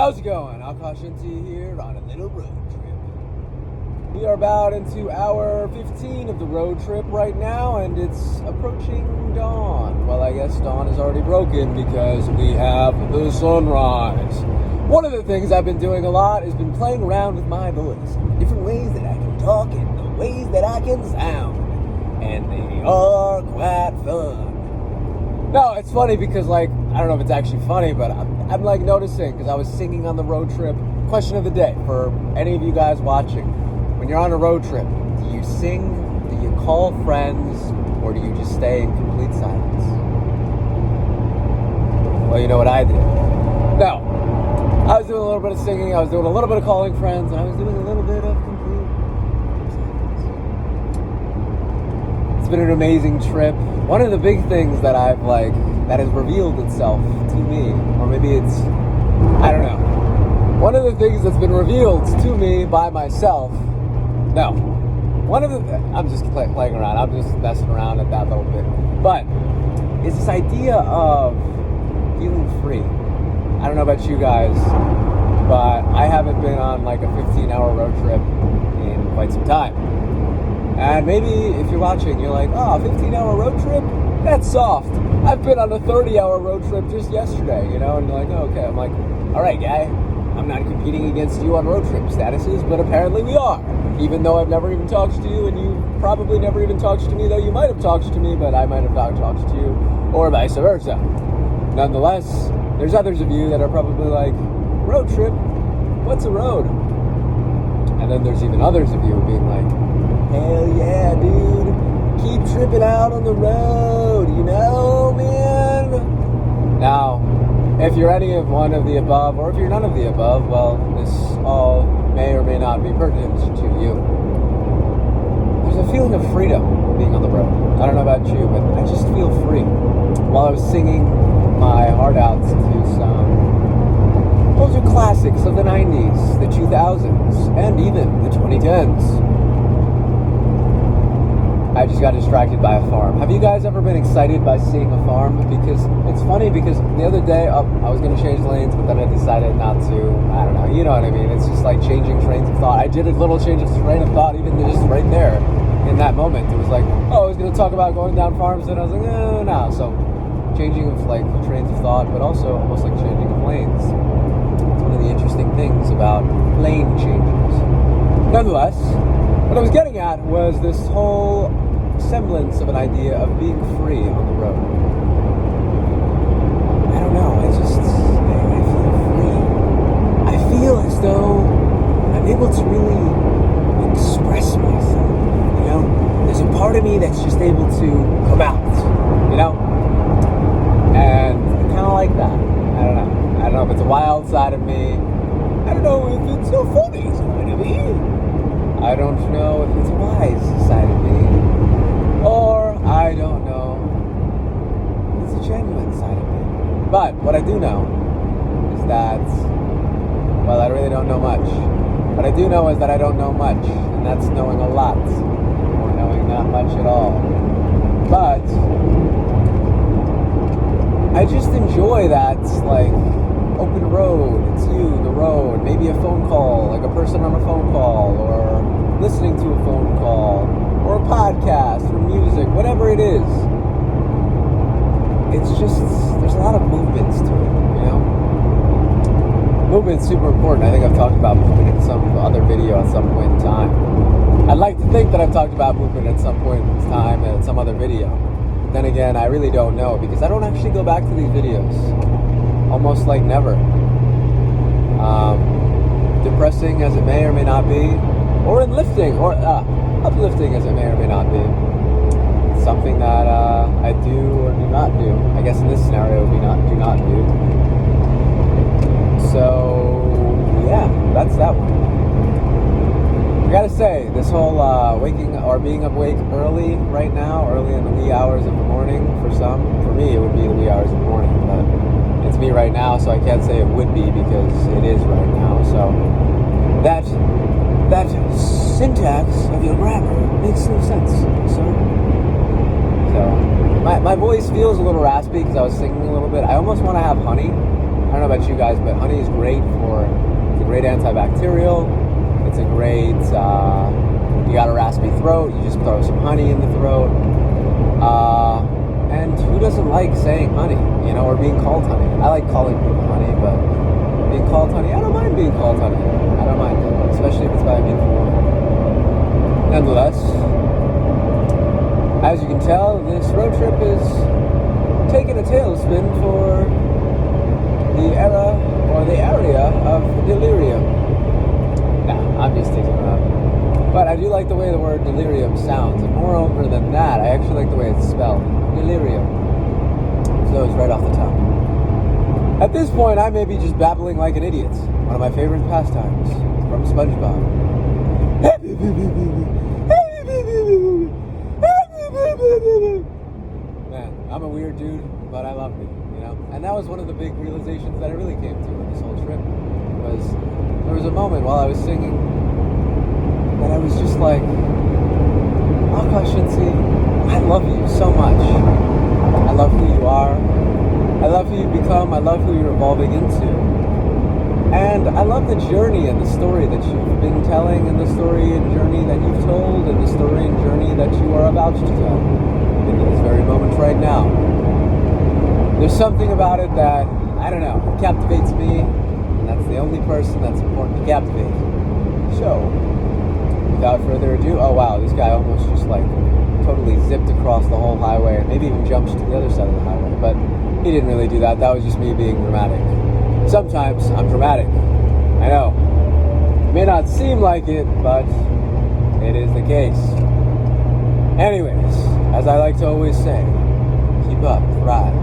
How's it going? I'll caution to you here on a little road trip. We are about into hour 15 of the road trip right now, and it's approaching dawn. Well, I guess dawn is already broken because we have the sunrise. One of the things I've been doing a lot has been playing around with my voice, different ways that I can talk and the ways that I can sound, and they are quite fun. No, it's funny because, I don't know if it's actually funny, but I'm noticing, because I was singing on the road trip. Question of the day for any of you guys watching. When you're on a road trip, do you sing, do you call friends, or do you just stay in complete silence? Well, you know what I did. No. I was doing a little bit of singing, I was doing a little bit of calling friends, and I was doing a little bit of complete silence. It's been an amazing trip. One of the big things that that has revealed itself to me, or maybe it's, I don't know. One of the things that's been revealed to me by myself, I'm just playing around, I'm just messing around at that little bit, but it's this idea of feeling free. I don't know about you guys, but I haven't been on a 15-hour road trip in quite some time. And maybe if you're watching, you're like, oh, a 15-hour road trip? That's soft. I've been on a 30-hour road trip just yesterday, and you're like, oh, okay. I'm like, all right, guy, I'm not competing against you on road trip statuses, but apparently we are. Even though I've never even talked to you, and you probably never even talked to me, though you might have talked to me, but I might have not talked to you, or vice versa. Nonetheless, there's others of you that are probably like, road trip? What's a road? And then there's even others of you being like, hell yeah, dude. Keep tripping out on the road, man? Now, if you're any of one of the above, or if you're none of the above, well, this all may or may not be pertinent to you. There's a feeling of freedom being on the road. I don't know about you, but I just feel free. While I was singing my heart out to those are classics of the 90s, the 2000s, and even the 2010s. I just got distracted by a farm. Have you guys ever been excited by seeing a farm? Because it's funny, because the other day I was going to change lanes, but then I decided not to. I don't know, you know what I mean? It's just like changing trains of thought. I did a little change of train of thought even just right there in that moment. It was like, I was going to talk about going down farms, and I was like, no. So changing of trains of thought, but also almost like changing of lanes. It's one of the interesting things about lane changes. Nonetheless, what I was getting at was this whole semblance of an idea of being free on the road. I don't know, I feel free. I feel as though I'm able to really express myself, There's a part of me that's just able to come out, And I kind of like that. I don't know if it's a wild side of me. I don't know if it's a funny side of me. I don't know if it's a wise side of me. Or I don't know if it's a genuine side of me. But what I do know is that, I really don't know much. What I do know is that I don't know much. And that's knowing a lot. Or knowing not much at all. But I just enjoy that, open road. It's you, the road. Maybe a phone call, a person on a phone call, or listening to a phone call, or a podcast, or music, whatever it is. It's just, there's a lot of movements to it, Movement's super important. I think I've talked about movement in some other video at some point in time. I'd like to think that I've talked about movement at some point in time at some other video. But then again, I really don't know, because I don't actually go back to these videos. Almost never. Depressing as it may or may not be, or uplifting as it may or may not be. It's something that I do or do not do. I guess in this scenario, do not do. So, yeah, that's that one. I gotta say, this whole waking or being awake early right now, early in the wee hours of the morning, for me it would be the wee hours of the morning, but it's me right now, so I can't say it would be because it is right now. So that syntax of your grammar makes no sense, sir. So my voice feels a little raspy because I was singing a little bit. I almost want to have honey. I don't know about you guys, but honey is great it's a great antibacterial. It's a great, you got a raspy throat, you just throw some honey in the throat. And who doesn't like saying honey, or being called honey? I like calling people honey, but being called honey, I don't mind being called honey. I don't mind it, especially if it's by a beautiful woman. Nonetheless, as you can tell, this road trip is taking a tailspin for the area of delirium. Nah, I'm just taking it up. But I do like the way the word delirium sounds, and moreover than that, I actually like the way it's spelled. Delirium. So it's right off the tongue. At this point, I may be just babbling like an idiot. One of my favorite pastimes from SpongeBob. Man, I'm a weird dude, but I love me, And that was one of the big realizations that I really came to in this whole trip. There was a moment while I was singing that I was just like, Akash Shinsi, I love you so much. I love who you are. I love who you've become. I love who you're evolving into. And I love the journey and the story that you've been telling, and the story and journey that you've told, and the story and journey that you are about to tell in this very moment right now. There's something about it that, I don't know, it captivates me, and that's the only person that's important to captivate. So, without further ado, oh wow, this guy almost just totally zipped across the whole highway, and maybe even jumped to the other side of the highway, but he didn't really do that. That was just me being dramatic. Sometimes I'm dramatic. I know. It may not seem like it, but it is the case. Anyways, as I like to always say, keep up, thrive.